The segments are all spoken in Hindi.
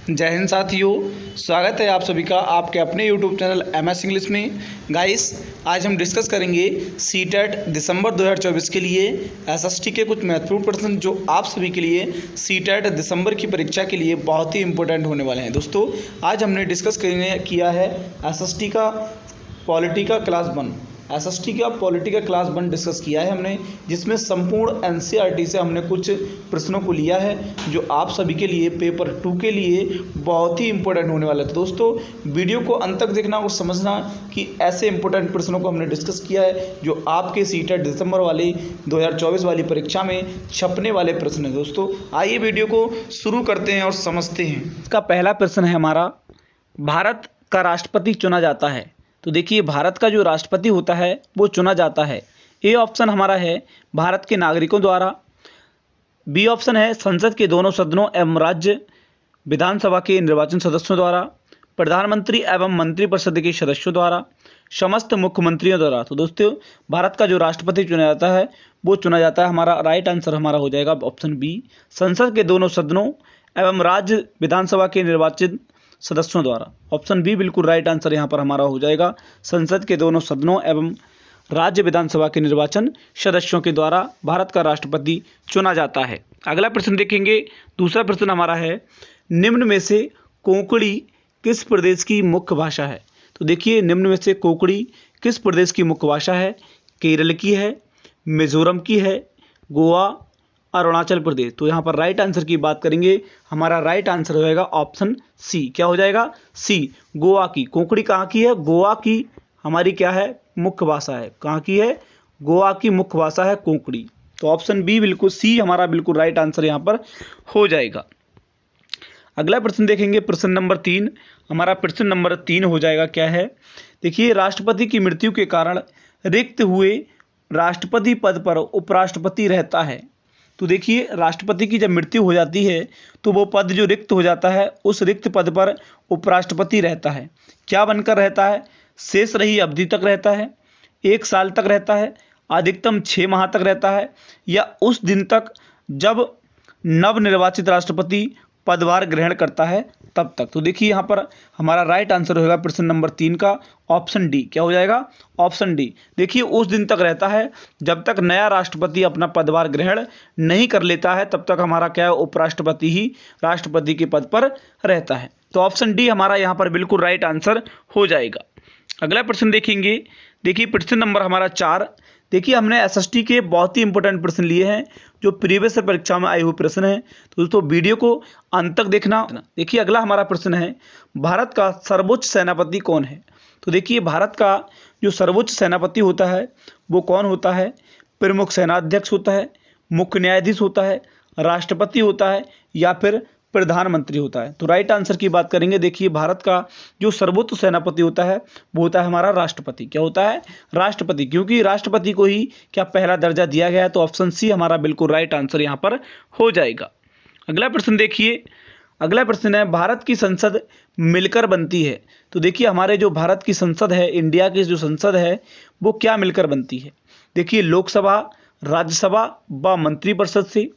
जय हिंद साथियों, स्वागत है आप सभी का आपके अपने YouTube चैनल MS इंग्लिश में। गाइस, आज हम डिस्कस करेंगे सीटेट दिसंबर 2024 के लिए एसएसटी के कुछ महत्वपूर्ण प्रश्न जो आप सभी के लिए सीटेट दिसंबर की परीक्षा के लिए बहुत ही इंपॉर्टेंट होने वाले हैं। दोस्तों, आज हमने डिस्कस किया है एसएसटी का पॉलिटी का क्लास 1 एसएसटी का पॉलिटी का क्लास 1 डिस्कस किया है हमने, जिसमें संपूर्ण एनसीईआरटी से हमने कुछ प्रश्नों को लिया है जो आप सभी के लिए पेपर 2 के लिए बहुत ही इंपॉर्टेंट होने वाला है। तो दोस्तों, वीडियो को अंत तक देखना और समझना कि ऐसे इंपॉर्टेंट प्रश्नों को हमने डिस्कस किया है जो आपके सीटेट दिसंबर वाली 2024 वाली परीक्षा में छपने वाले प्रश्न हैं। दोस्तों, आइए वीडियो को शुरू करते हैं और समझते हैं। इसका पहला प्रश्न है हमारा, भारत का राष्ट्रपति चुना जाता है। तो देखिए, भारत का जो राष्ट्रपति होता है वो चुना जाता है। ए ऑप्शन हमारा है भारत के नागरिकों द्वारा, बी ऑप्शन है संसद के दोनों सदनों एवं राज्य विधानसभा के निर्वाचन सदस्यों द्वारा, प्रधानमंत्री एवं मंत्रिपरिषद के सदस्यों द्वारा, समस्त मुख्यमंत्रियों द्वारा। तो दोस्तों, भारत का जो राष्ट्रपति चुना जाता है वो चुना जाता है, हमारा राइट आंसर हमारा हो जाएगा ऑप्शन बी, संसद के दोनों सदनों एवं राज्य विधानसभा के निर्वाचित सदस्यों द्वारा। ऑप्शन बी बिल्कुल राइट आंसर यहाँ पर हमारा हो जाएगा, संसद के दोनों सदनों एवं राज्य विधानसभा के निर्वाचन सदस्यों के द्वारा भारत का राष्ट्रपति चुना जाता है। अगला प्रश्न देखेंगे, दूसरा प्रश्न हमारा है, निम्न में से कोंकणी किस प्रदेश की मुख्य भाषा है। तो देखिए, निम्न में से कोंकणी किस प्रदेश की मुख्य भाषा है। केरल की है, मिजोरम की है, गोवा, अरुणाचल प्रदेश। तो यहाँ पर राइट आंसर की बात करेंगे, हमारा राइट आंसर हो जाएगा ऑप्शन सी। क्या हो जाएगा? सी, गोवा की। कोंकणी कहाँ की है? गोवा की हमारी क्या है? मुख्य भाषा है। कहाँ की है? गोवा की मुख्य भाषा है कोंकणी। तो ऑप्शन बी बिल्कुल, सी हमारा बिल्कुल राइट आंसर यहाँ पर हो जाएगा। अगला प्रश्न देखेंगे, प्रश्न नंबर 3। हमारा प्रश्न नंबर 3 हो जाएगा क्या है, देखिए, राष्ट्रपति की मृत्यु के कारण रिक्त हुए राष्ट्रपति पद पर उपराष्ट्रपति रहता है। तो देखिए, राष्ट्रपति की जब मृत्यु हो जाती है तो वो पद जो रिक्त हो जाता है उस रिक्त पद पर उपराष्ट्रपति रहता है। क्या बनकर रहता है? शेष रही अवधि तक रहता है, 1 साल तक रहता है, अधिकतम 6 माह तक रहता है, या उस दिन तक जब नवनिर्वाचित राष्ट्रपति पदभार ग्रहण करता है तब तक। तो देखिए, यहाँ पर हमारा राइट आंसर होगा प्रश्न नंबर 3 का ऑप्शन डी। क्या हो जाएगा? Option D. देखिए, उस दिन तक रहता है जब तक नया राष्ट्रपति अपना पदभार ग्रहण नहीं कर लेता है, तब तक हमारा क्या है? उपराष्ट्रपति ही राष्ट्रपति के पद पर रहता है। तो ऑप्शन डी हमारा यहाँ पर बिल्कुल राइट आंसर हो जाएगा। अगला प्रश्न देखेंगे, देखिए प्रश्न नंबर हमारा 4। देखिए, हमने एसएसटी के बहुत ही इंपॉर्टेंट प्रश्न लिए हैं जो प्रीवियस परीक्षा में आए हुए प्रश्न हैं। तो दोस्तों, वीडियो को अंत तक देखना। देखिए, अगला हमारा प्रश्न है, भारत का सर्वोच्च सेनापति कौन है। तो देखिए, भारत का जो सर्वोच्च सेनापति होता है वो कौन होता है? प्रमुख सेनाध्यक्ष होता है, मुख्य न्यायाधीश होता है, राष्ट्रपति होता है, या फिर प्रधानमंत्री होता है। तो राइट आंसर की बात करेंगे, देखिए, भारत का जो सर्वोच्च सेनापति होता है वो होता है हमारा राष्ट्रपति। क्या होता है? राष्ट्रपति, क्योंकि राष्ट्रपति को ही क्या पहला दर्जा दिया गया है। तो ऑप्शन सी हमारा बिल्कुल राइट आंसर यहाँ पर हो जाएगा। अगला प्रश्न देखिए, अगला प्रश्न है, भारत की संसद मिलकर बनती है। तो देखिए, हमारे जो भारत की संसद है, इंडिया की जो संसद है वो क्या मिलकर बनती है। देखिए, लोकसभा, राज्यसभा व मंत्रिपरिषद से,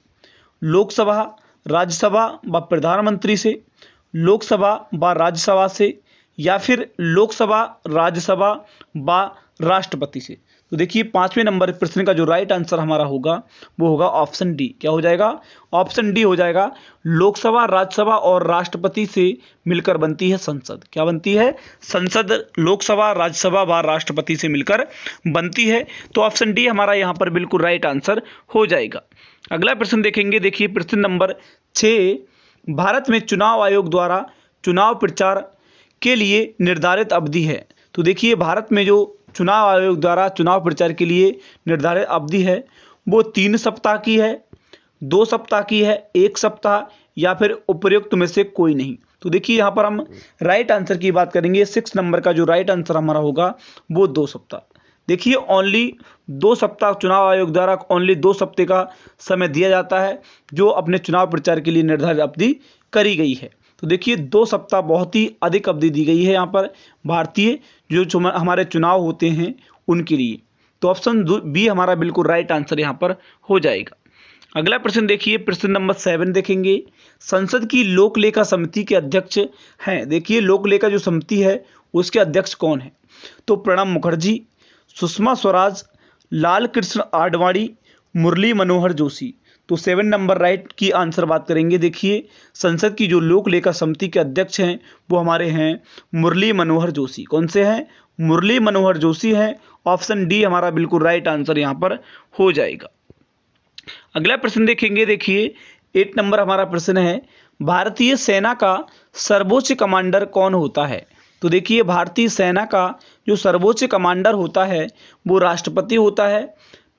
लोकसभा, राज्यसभा व प्रधानमंत्री से, लोकसभा व राज्यसभा से, या फिर लोकसभा, राज्यसभा व राष्ट्रपति से। तो देखिए, 5वें नंबर प्रश्न का जो राइट आंसर हमारा होगा वो होगा ऑप्शन डी। क्या हो जाएगा? ऑप्शन डी हो जाएगा, लोकसभा, राज्यसभा और राष्ट्रपति से मिलकर बनती है संसद। क्या बनती है? संसद लोकसभा, राज्यसभा व राष्ट्रपति से मिलकर बनती है। तो ऑप्शन डी हमारा यहाँ पर बिल्कुल राइट आंसर हो जाएगा। अगला प्रश्न देखेंगे, देखिए प्रश्न नंबर 6। भारत में चुनाव आयोग द्वारा चुनाव प्रचार के लिए निर्धारित अवधि है। तो देखिए, भारत में जो चुनाव आयोग द्वारा चुनाव प्रचार के लिए निर्धारित अवधि है वो 3 सप्ताह की है, 2 सप्ताह की है, 1 सप्ताह, या फिर उपयुक्त में से कोई नहीं। तो देखिए, यहाँ पर हम राइट आंसर की बात करेंगे, 6 नंबर का जो राइट आंसर हमारा होगा वो 2 सप्ताह। देखिए, ओनली 2 सप्ताह चुनाव आयोग द्वारा ओनली 2 सप्ताह का समय दिया जाता है जो अपने चुनाव प्रचार के लिए निर्धारित अवधि करी गई है। तो देखिए, 2 सप्ताह बहुत ही अधिक अवधि दी गई है यहाँ पर भारतीय जो हमारे चुनाव होते हैं उनके लिए। तो ऑप्शन बी हमारा बिल्कुल राइट आंसर यहाँ पर हो जाएगा। अगला प्रश्न देखिए, प्रश्न नंबर 7 देखेंगे। संसद की लोक लेखा समिति के अध्यक्ष हैं, देखिए लोक लेखा जो समिति है उसके अध्यक्ष कौन है? तो प्रणब मुखर्जी, सुषमा स्वराज, लाल कृष्ण आडवाणी, मुरली मनोहर जोशी। तो 7 नंबर राइट की आंसर बात करेंगे। देखिए संसद की जो लोक लेखा समिति के अध्यक्ष हैं वो हमारे हैं मुरली मनोहर जोशी। कौन से हैं? मुरली मनोहर जोशी हैं। ऑप्शन डी हमारा बिल्कुल राइट आंसर यहाँ पर हो जाएगा। अगला प्रश्न देखेंगे। देखिए 8 नंबर हमारा प्रश्न है, भारतीय सेना का सर्वोच्च कमांडर कौन होता है? तो देखिए भारतीय सेना का जो सर्वोच्च कमांडर होता है वो राष्ट्रपति होता है,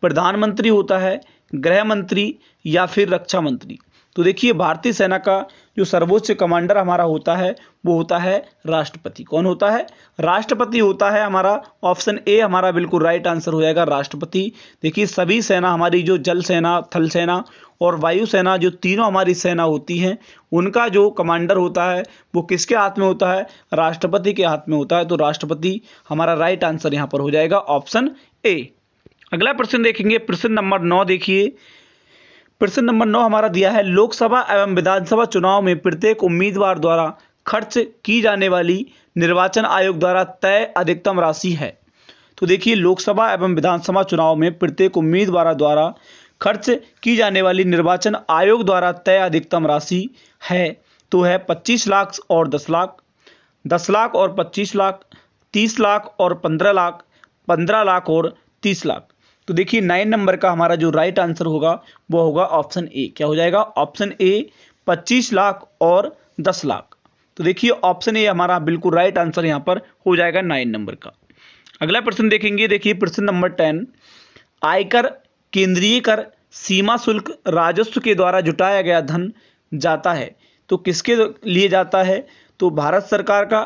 प्रधानमंत्री होता है, गृह मंत्री या फिर रक्षा मंत्री। तो देखिए भारतीय सेना का जो सर्वोच्च कमांडर हमारा होता है वो होता है राष्ट्रपति। कौन होता है? राष्ट्रपति होता है हमारा। ऑप्शन ए हमारा बिल्कुल राइट आंसर हो जाएगा, राष्ट्रपति। देखिए सभी सेना हमारी जो जल सेना, थल सेना और वायु सेना, जो तीनों हमारी सेना होती हैं, उनका जो कमांडर होता है वो किसके हाथ में होता है? राष्ट्रपति के हाथ में होता है। तो राष्ट्रपति हमारा राइट आंसर यहाँ पर हो जाएगा, ऑप्शन ए। अगला प्रश्न देखेंगे, प्रश्न नंबर 9 देखिए। प्रश्न नंबर 9 हमारा दिया है, लोकसभा एवं विधानसभा चुनाव में प्रत्येक उम्मीदवार द्वारा खर्च की जाने वाली निर्वाचन आयोग द्वारा तय अधिकतम राशि है। तो देखिए लोकसभा एवं विधानसभा चुनाव में प्रत्येक उम्मीदवार द्वारा खर्च की जाने वाली निर्वाचन आयोग द्वारा तय अधिकतम राशि है तो है 25 लाख और 10 लाख, 10 लाख और 25 लाख, 30 लाख और 15 लाख, 15 लाख और 30 लाख। तो देखिए 9 नंबर का हमारा जो राइट आंसर होगा वो होगा ऑप्शन ए। क्या हो जाएगा? ऑप्शन ए 25 लाख और 10 लाख। तो देखिए ऑप्शन ए हमारा बिल्कुल राइट आंसर यहाँ पर हो जाएगा 9 नंबर का। अगला प्रश्न देखेंगे। देखिए प्रश्न नंबर 10, आयकर, केंद्रीय कर, सीमा शुल्क, राजस्व के द्वारा जुटाया गया धन जाता है तो किसके लिए जाता है? तो भारत सरकार का,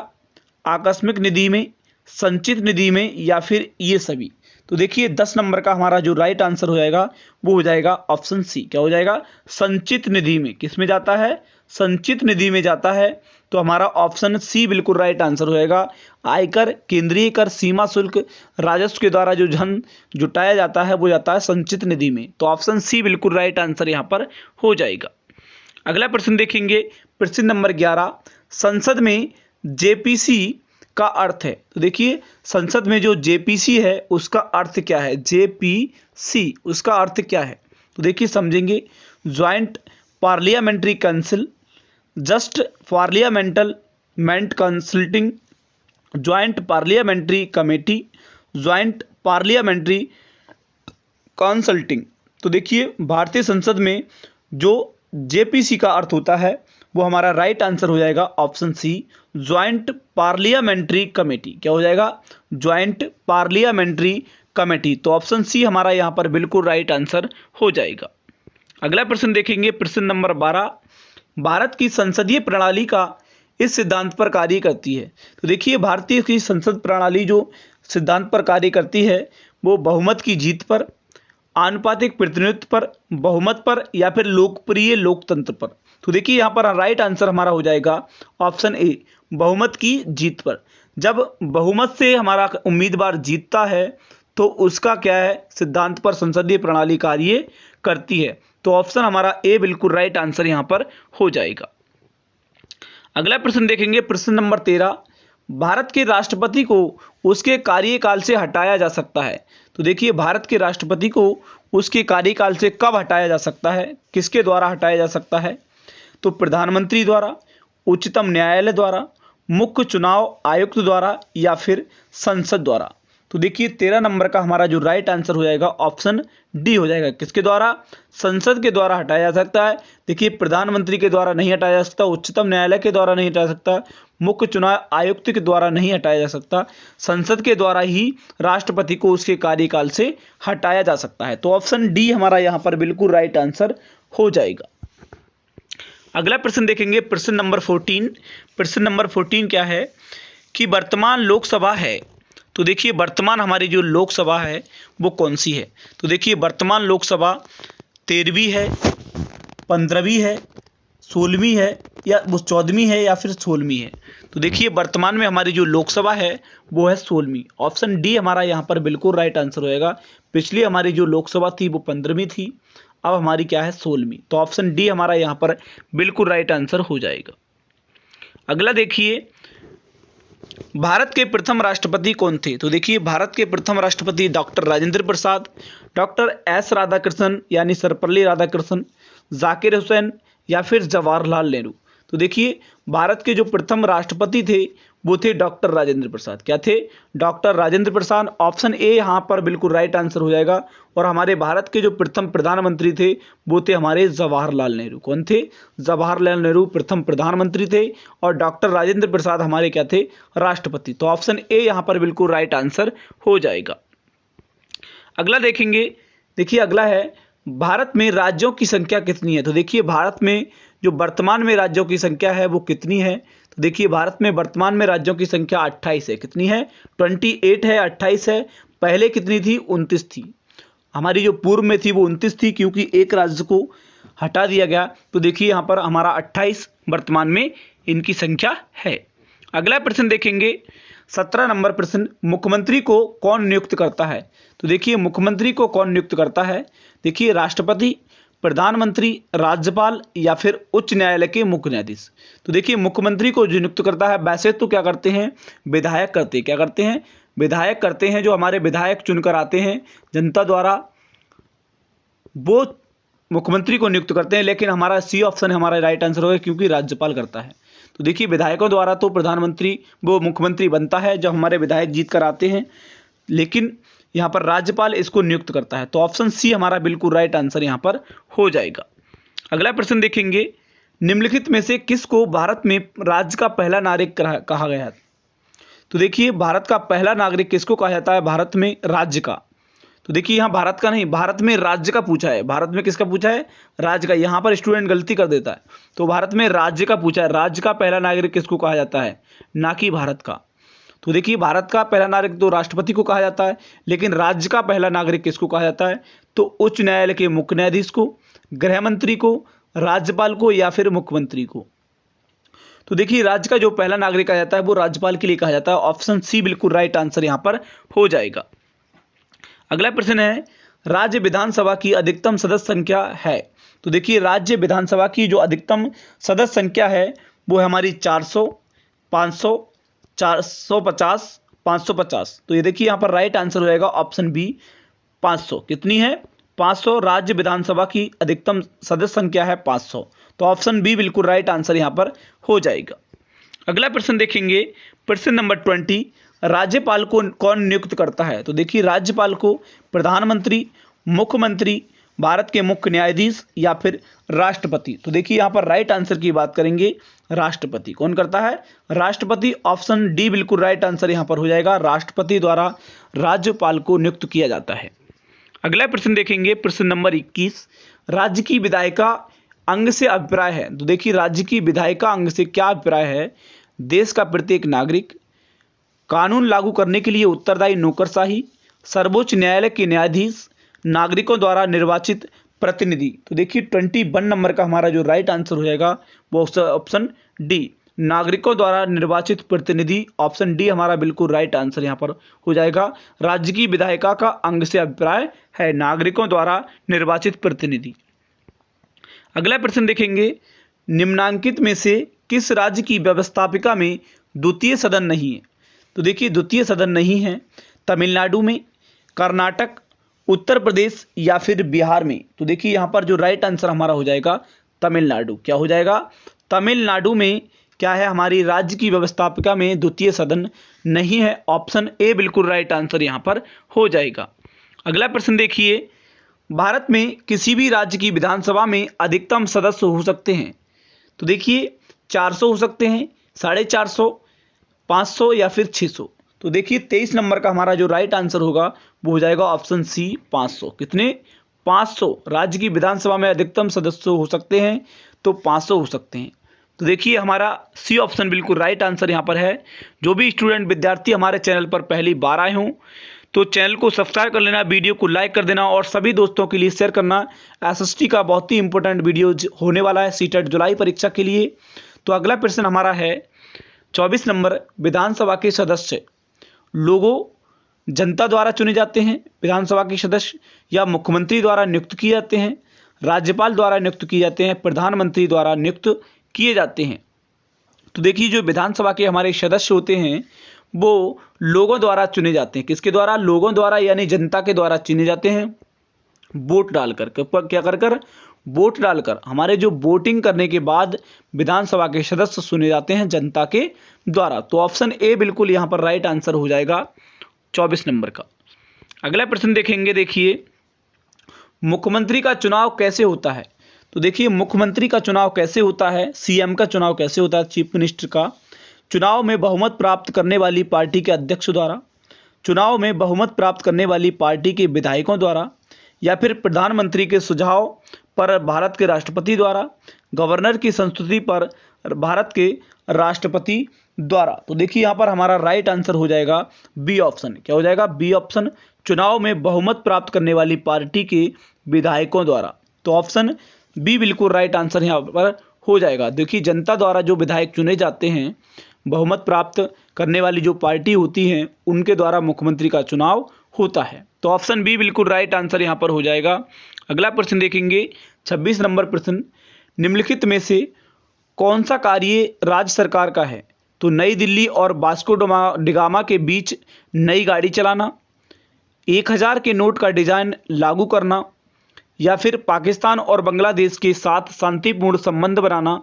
आकस्मिक निधि में, संचित निधि में या फिर ये सभी। तो देखिए 10 नंबर का हमारा जो राइट आंसर हो जाएगा वो हो जाएगा ऑप्शन सी। क्या हो जाएगा? संचित निधि में। किस में जाता है? संचित निधि में जाता है। तो हमारा ऑप्शन सी बिल्कुल राइट आंसर हो जाएगा। आयकर, केंद्रीय कर, सीमा शुल्क, राजस्व के द्वारा जो धन जुटाया जाता है वो जाता है संचित निधि में। तो ऑप्शन सी बिल्कुल राइट आंसर यहाँ पर हो जाएगा। अगला प्रश्न देखेंगे, प्रश्न नंबर 11, संसद में जेपीसी का अर्थ है। तो देखिए संसद में जो जेपीसी है उसका अर्थ क्या है? जेपीसी उसका अर्थ क्या है? तो देखिए समझेंगे, joint parliamentary council, just parliament consulting, joint parliamentary committee, joint parliamentary consulting. तो देखिए भारतीय संसद में जो जेपीसी का अर्थ होता है वो हमारा राइट आंसर हो जाएगा option C, joint parliamentary committee. क्या हो जाएगा? Joint parliamentary committee. तो ऑप्शन सी हमारा यहाँ पर बिल्कुल राइट आंसर हो जाएगा। अगला प्रश्न देखेंगे, प्रश्न नंबर 12, भारत की संसदीय प्रणाली का इस सिद्धांत पर कार्य करती है। तो देखिए भारतीय की संसद प्रणाली जो सिद्धांत पर कार्य करती है वो बहुमत की जीत पर, आनुपातिक प्रतिनिधित्व पर, बहुमत पर या फिर लोकप्रिय लोकतंत्र पर। तो देखिए यहाँ पर राइट आंसर हमारा हो जाएगा ऑप्शन ए, बहुमत की जीत पर। जब बहुमत से हमारा उम्मीदवार जीतता है तो उसका क्या है? सिद्धांत पर संसदीय प्रणाली कार्य करती है। तो ऑप्शन हमारा ए बिल्कुल राइट आंसर यहाँ पर हो जाएगा। अगला प्रश्न देखेंगे, प्रश्न नंबर 13, भारत के राष्ट्रपति को उसके कार्यकाल से हटाया जा सकता है। तो देखिए भारत के राष्ट्रपति को उसके कार्यकाल से कब हटाया जा सकता है? किसके द्वारा हटाया जा सकता है? तो प्रधानमंत्री द्वारा, उच्चतम न्यायालय द्वारा, मुख्य चुनाव आयुक्त द्वारा या फिर संसद द्वारा। तो देखिए 13 नंबर का हमारा जो राइट आंसर हो जाएगा ऑप्शन डी हो जाएगा। किसके द्वारा? संसद के द्वारा हटाया जा सकता है। देखिए प्रधानमंत्री के द्वारा नहीं हटाया जा सकता, उच्चतम न्यायालय के द्वारा नहीं हटाया जा सकता, मुख्य चुनाव आयुक्त के द्वारा नहीं हटाया जा सकता, संसद के द्वारा ही राष्ट्रपति को उसके कार्यकाल से हटाया जा सकता है। तो ऑप्शन डी हमारा यहाँ पर बिल्कुल राइट आंसर हो जाएगा। अगला प्रश्न देखेंगे, प्रश्न नंबर 14। प्रश्न नंबर 14 क्या है कि वर्तमान लोकसभा है। तो देखिए वर्तमान हमारी जो लोकसभा है वो कौन सी है? तो देखिए वर्तमान लोकसभा 13वीं है, 15वीं है, 16वीं है या वो 14वीं है या फिर 16वीं है। तो देखिए वर्तमान में हमारी जो लोकसभा है वो है 16वीं। ऑप्शन डी हमारा यहाँ पर बिल्कुल राइट आंसर होएगा। पिछली हमारी जो लोकसभा थी वो 15वीं थी, अब हमारी क्या है 16वीं। तो ऑप्शन डी हमारा यहाँ पर बिल्कुल राइट आंसर हो जाएगा। अगला देखिए, भारत के प्रथम राष्ट्रपति कौन थे? तो देखिए भारत के प्रथम राष्ट्रपति doctor Rajendra Prasad, doctor S Radhakrishnan यानी सर्वपल्ली राधाकृष्णन, जाकिर हुसैन या फिर जवाहरलाल नेहरू। तो देखिए भारत के जो प्रथम राष्ट्रपति थे वो थे डॉक्टर राजेंद्र प्रसाद। क्या थे? Doctor Rajendra Prasad. Option A यहाँ पर बिल्कुल राइट आंसर हो जाएगा। और हमारे भारत के जो प्रथम प्रधानमंत्री थे वो थे हमारे जवाहरलाल नेहरू। कौन थे? जवाहरलाल नेहरू प्रथम प्रधानमंत्री थे और डॉक्टर राजेंद्र प्रसाद हमारे क्या थे? राष्ट्रपति। तो ऑप्शन ए यहाँ पर बिल्कुल राइट आंसर हो जाएगा। अगला देखेंगे, देखिए अगला है, भारत में राज्यों की संख्या कितनी है? तो देखिए भारत में जो वर्तमान में राज्यों की संख्या है वो कितनी है? तो देखिए भारत में वर्तमान में राज्यों की संख्या 28 है। कितनी है? 28 है, 28 है। पहले कितनी थी? 29 थी। हमारी जो पूर्व में थी वो 29 थी, क्योंकि एक राज्य को हटा दिया गया। तो देखिए यहाँ पर हमारा 28 वर्तमान में इनकी संख्या है। अगला प्रश्न देखेंगे, 17 नंबर प्रश्न, मुख्यमंत्री को कौन नियुक्त करता है? तो देखिए मुख्यमंत्री को कौन नियुक्त करता है? देखिए राष्ट्रपति, प्रधानमंत्री, राज्यपाल या फिर उच्च न्यायालय के मुख्य न्यायाधीश। तो देखिए मुख्यमंत्री को जो नियुक्त करता है, वैसे तो क्या करते हैं? विधायक करते हैं। क्या करते हैं? विधायक करते हैं। जो हमारे विधायक चुनकर आते हैं जनता द्वारा, वो मुख्यमंत्री को नियुक्त करते हैं। लेकिन हमारा सी ऑप्शन हमारा राइट आंसर होगा, क्योंकि राज्यपाल करता है। तो देखिए विधायकों द्वारा तो प्रधानमंत्री वो मुख्यमंत्री बनता है जब हमारे विधायक जीत कर आते हैं, लेकिन यहाँ पर राज्यपाल इसको नियुक्त करता है। तो ऑप्शन सी हमारा बिल्कुल राइट आंसर यहाँ पर हो जाएगा। अगला प्रश्न देखेंगे, निम्नलिखित में से किसको भारत में राज्य का पहला नागरिक कहा गया? तो देखिए भारत का पहला नागरिक किसको कहा जाता है? भारत में राज्य का। तो देखिए यहाँ भारत का नहीं, भारत में राज्य का पूछा है। भारत में किसका पूछा है? राज्य का। यहाँ पर स्टूडेंट गलती कर देता है। तो भारत में राज्य का पूछा है। राज्य का पहला नागरिक किसको कहा जाता है, ना कि भारत का। तो देखिए भारत का पहला नागरिक तो राष्ट्रपति को कहा जाता है, लेकिन राज्य का पहला नागरिक किसको कहा जाता है? तो उच्च न्यायालय के मुख्य न्यायाधीश को, गृह मंत्री को, राज्यपाल को या फिर मुख्यमंत्री को। तो देखिए राज्य का जो पहला नागरिक कहा जाता है वो राज्यपाल के लिए कहा जाता है। ऑप्शन सी बिल्कुल राइट आंसर यहाँ पर हो जाएगा। अगला प्रश्न है, राज्य विधानसभा की अधिकतम सदस्य संख्या है? तो देखिए राज्य विधानसभा की जो अधिकतम सदस्य संख्या है वो है हमारी 400, 500, 450, 550। तो ये देखिए यहाँ पर राइट आंसर हो जाएगा ऑप्शन बी 500। कितनी है? 500। राज्य विधानसभा की अधिकतम सदस्य संख्या है 500। तो ऑप्शन बी बिल्कुल राइट आंसर यहाँ पर हो जाएगा। अगला प्रश्न देखेंगे, प्रश्न नंबर 20, राज्यपाल को कौन नियुक्त करता है? तो देखिए राज्यपाल को प्रधानमंत्री, मुख्यमंत्री, भारत के मुख्य न्यायाधीश या फिर राष्ट्रपति। तो देखिए यहाँ पर राइट आंसर की बात करेंगे, राष्ट्रपति। कौन करता है? राष्ट्रपति। ऑप्शन डी बिल्कुल राइट आंसर यहाँ पर हो जाएगा। राष्ट्रपति द्वारा राज्यपाल को नियुक्त किया जाता है। अगला प्रश्न देखेंगे, प्रश्न नंबर 21, राज्य की विधायिका अंग से अभिप्राय है? तो देखिए राज्य की विधायिका अंग से क्या अभिप्राय है? देश का प्रत्येक नागरिक, कानून लागू करने के लिए उत्तरदायी नौकरशाही, सर्वोच्च न्यायालय के न्यायाधीश, नागरिकों द्वारा निर्वाचित प्रतिनिधि। तो देखिए 21 नंबर का हमारा जो राइट आंसर हो जाएगा वो ऑप्शन डी, नागरिकों द्वारा निर्वाचित प्रतिनिधि। ऑप्शन डी हमारा बिल्कुल राइट आंसर यहाँ पर हो जाएगा। राज्य की विधायिका का अंग से अभिप्राय है नागरिकों द्वारा निर्वाचित प्रतिनिधि। अगला प्रश्न देखेंगे, निम्नांकित में से किस राज्य की व्यवस्थापिका में द्वितीय सदन नहीं है? तो देखिए द्वितीय सदन नहीं है तमिलनाडु में, कर्नाटक, उत्तर प्रदेश या फिर बिहार में। तो देखिए यहाँ पर जो राइट आंसर हमारा हो जाएगा तमिलनाडु। क्या हो जाएगा? तमिलनाडु में क्या है? हमारी राज्य की व्यवस्थापिका में द्वितीय सदन नहीं है। ऑप्शन ए बिल्कुल राइट आंसर यहाँ पर हो जाएगा। अगला प्रश्न देखिए, भारत में किसी भी राज्य की विधानसभा में अधिकतम सदस्य हो सकते हैं? तो देखिए 400 हो सकते हैं, 450, 500 या फिर 600। तो देखिए 23 नंबर का हमारा जो राइट आंसर होगा वो हो जाएगा ऑप्शन सी 500। कितने? 500। राज्य की विधानसभा में अधिकतम सदस्य हो सकते हैं तो 500 हो सकते हैं। तो देखिए हमारा सी ऑप्शन बिल्कुल राइट आंसर यहाँ पर है। जो भी स्टूडेंट विद्यार्थी हमारे चैनल पर पहली बार आए हों तो चैनल को सब्सक्राइब कर लेना, वीडियो को लाइक कर देना और सभी दोस्तों के लिए शेयर करना। एसएसटी का बहुत ही इंपॉर्टेंट वीडियो होने वाला है सीटेट जुलाई परीक्षा के लिए। तो अगला प्रश्न हमारा है 24 नंबर, विधानसभा के सदस्य लोगों जनता द्वारा चुने जाते हैं, विधानसभा के सदस्य या मुख्यमंत्री द्वारा नियुक्त किए जाते हैं, राज्यपाल द्वारा नियुक्त किए जाते हैं, प्रधानमंत्री द्वारा नियुक्त किए जाते हैं। तो देखिए जो विधानसभा के हमारे सदस्य होते हैं वो लोगों द्वारा चुने जाते हैं। किसके द्वारा? लोगों द्वारा, यानी जनता के द्वारा चुने जाते हैं वोट डालकर। क्या कर वोट डालकर। हमारे जो वोटिंग करने के बाद विधानसभा के सदस्य चुने जाते हैं जनता के द्वारा। तो ऑप्शन ए बिल्कुल यहाँ पर राइट आंसर हो जाएगा 24 नंबर का। अगला प्रश्न देखेंगे। देखिए मुख्यमंत्री का चुनाव कैसे होता है? तो देखिए मुख्यमंत्री का चुनाव कैसे होता है, सीएम का चुनाव कैसे होता है, चीफ मिनिस्टर का चुनाव में बहुमत प्राप्त करने वाली पार्टी के अध्यक्ष द्वारा, चुनाव में बहुमत प्राप्त करने वाली पार्टी के विधायकों द्वारा, या फिर प्रधानमंत्री के सुझाव पर भारत के राष्ट्रपति द्वारा, गवर्नर की संस्तुति पर भारत के राष्ट्रपति द्वारा। तो देखिए यहाँ पर हमारा राइट आंसर हो जाएगा बी ऑप्शन। क्या हो जाएगा? बी ऑप्शन, चुनाव में बहुमत प्राप्त करने वाली पार्टी के विधायकों द्वारा। तो ऑप्शन बी बिल्कुल राइट आंसर यहाँ पर हो जाएगा। देखिए जनता द्वारा जो विधायक चुने जाते हैं, बहुमत प्राप्त करने वाली जो पार्टी होती है उनके द्वारा मुख्यमंत्री का चुनाव होता है। तो ऑप्शन बी बिल्कुल राइट आंसर यहाँ पर हो जाएगा। अगला प्रश्न देखेंगे 26 नंबर प्रश्न, निम्नलिखित में से कौन सा कार्य राज्य सरकार का है? तो नई दिल्ली और वास्को डिगामा के बीच नई गाड़ी चलाना, 1000 के नोट का डिजाइन लागू करना, या फिर पाकिस्तान और बांग्लादेश के साथ शांतिपूर्ण संबंध बनाना,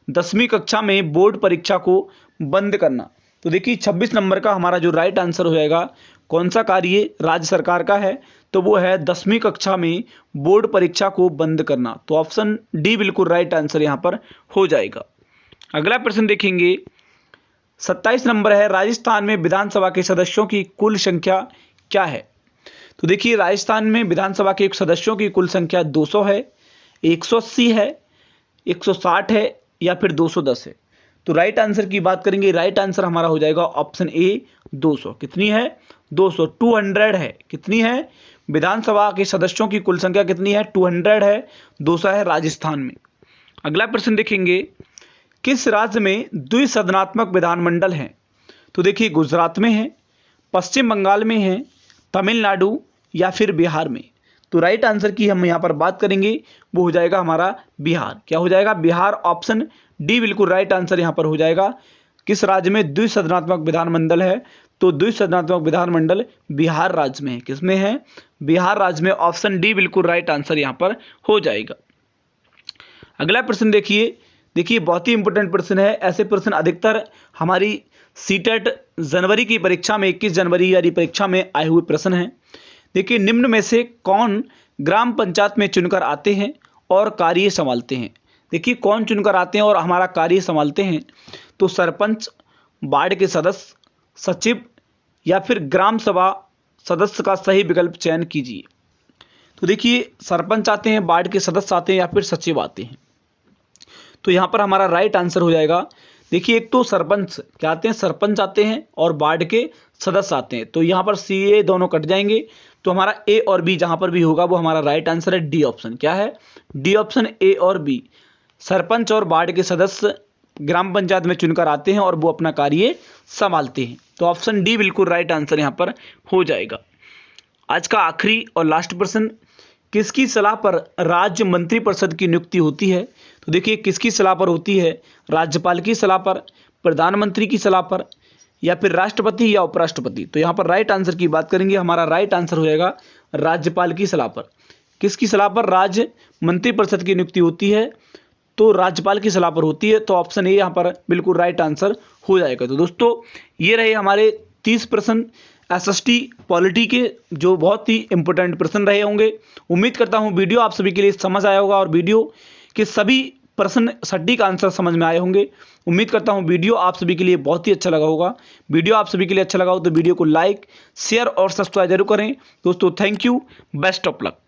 10वीं कक्षा में बोर्ड परीक्षा को बंद करना। तो देखिए 26 नंबर का हमारा जो राइट आंसर हो जाएगा, कौन सा कार्य राज्य सरकार का है? तो वो है 10वीं कक्षा में बोर्ड परीक्षा को बंद करना। तो ऑप्शन डी बिल्कुल राइट आंसर यहाँ पर हो जाएगा। अगला प्रश्न देखेंगे 27 नंबर है, राजस्थान में विधानसभा के सदस्यों की कुल संख्या क्या है? तो देखिए राजस्थान में विधानसभा के सदस्यों की कुल संख्या 200 है, 180 है, 160 है, या फिर 210 है। तो राइट आंसर की बात करेंगे, राइट आंसर हमारा हो जाएगा ऑप्शन ए 200। कितनी है? 200, 200 है। कितनी है? विधानसभा के सदस्यों की कुल संख्या कितनी है? 200 है, 200 है राजस्थान में। अगला प्रश्न देखेंगे, किस राज्य में द्विसदनात्मक विधानमंडल है? तो देखिए गुजरात में है, पश्चिम बंगाल में है, तमिलनाडु, या फिर बिहार में। तो राइट आंसर की हम यहाँ पर बात करेंगे, वो हो जाएगा हमारा बिहार। क्या हो जाएगा? बिहार। ऑप्शन डी बिल्कुल राइट आंसर यहाँ पर हो जाएगा। किस राज्य में द्विसदनात्मक विधानमंडल है? तो द्विसदनात्मक विधानमंडल बिहार राज्य में है। किस में है? बिहार राज्य में। ऑप्शन डी बिल्कुल राइट आंसर यहाँ पर हो जाएगा। अगला प्रश्न देखिए बहुत ही इंपॉर्टेंट प्रश्न है। ऐसे प्रश्न अधिकतर हमारी सीटेट जनवरी की परीक्षा में, 21 जनवरी वाली परीक्षा में आए हुए प्रश्न हैं। देखिए निम्न में से कौन ग्राम पंचायत में चुनकर आते हैं और कार्य संभालते हैं? देखिए कौन चुनकर आते हैं और हमारा कार्य संभालते हैं? तो सरपंच, वार्ड के सदस्य, सचिव, या फिर ग्राम सभा सदस्य का सही विकल्प चयन कीजिए। तो देखिए सरपंच आते हैं, वार्ड के सदस्य आते हैं, या फिर सचिव आते हैं। तो यहाँ पर हमारा राइट आंसर हो जाएगा। देखिए एक तो सरपंच क्या आते हैं, सरपंच आते हैं, और वार्ड के सदस्य आते हैं। तो यहाँ पर सी ए दोनों कट जाएंगे। तो हमारा ए और बी जहाँ पर भी होगा वो हमारा राइट आंसर है। D option. क्या है? डी ऑप्शन, ए और बी। सरपंच और वार्ड के सदस्य ग्राम पंचायत में चुनकर आते हैं और वो अपना कार्य संभालते हैं। तो ऑप्शन डी बिल्कुल राइट आंसर यहाँ पर हो जाएगा। आज का आखिरी और लास्ट प्रश्न, किसकी सलाह पर राज्य मंत्रिपरिषद की नियुक्ति होती है? तो देखिए किसकी सलाह पर होती है? राज्यपाल की सलाह पर, प्रधानमंत्री की सलाह पर, या फिर राष्ट्रपति या उपराष्ट्रपति। तो यहाँ पर राइट आंसर की बात करेंगे, हमारा राइट आंसर हो जाएगा राज्यपाल की सलाह पर। किसकी सलाह पर राज्य मंत्रिपरिषद की नियुक्ति होती है? तो राज्यपाल की सलाह पर होती है। तो ऑप्शन ए यहाँ पर बिल्कुल राइट आंसर हो जाएगा। तो दोस्तों ये रहे हमारे 30 प्रश्न एसएसटी पॉलिटी के, जो बहुत ही इंपॉर्टेंट प्रश्न रहे होंगे। उम्मीद करता हूँ वीडियो आप सभी के लिए समझ आया होगा और वीडियो के सभी प्रश्न सटीक आंसर समझ में आए होंगे। उम्मीद करता हूँ वीडियो आप सभी के लिए बहुत ही अच्छा लगा होगा। वीडियो आप सभी के लिए अच्छा लगा हो तो वीडियो को लाइक, शेयर और सब्सक्राइब जरूर करें। दोस्तों thank you, best of luck.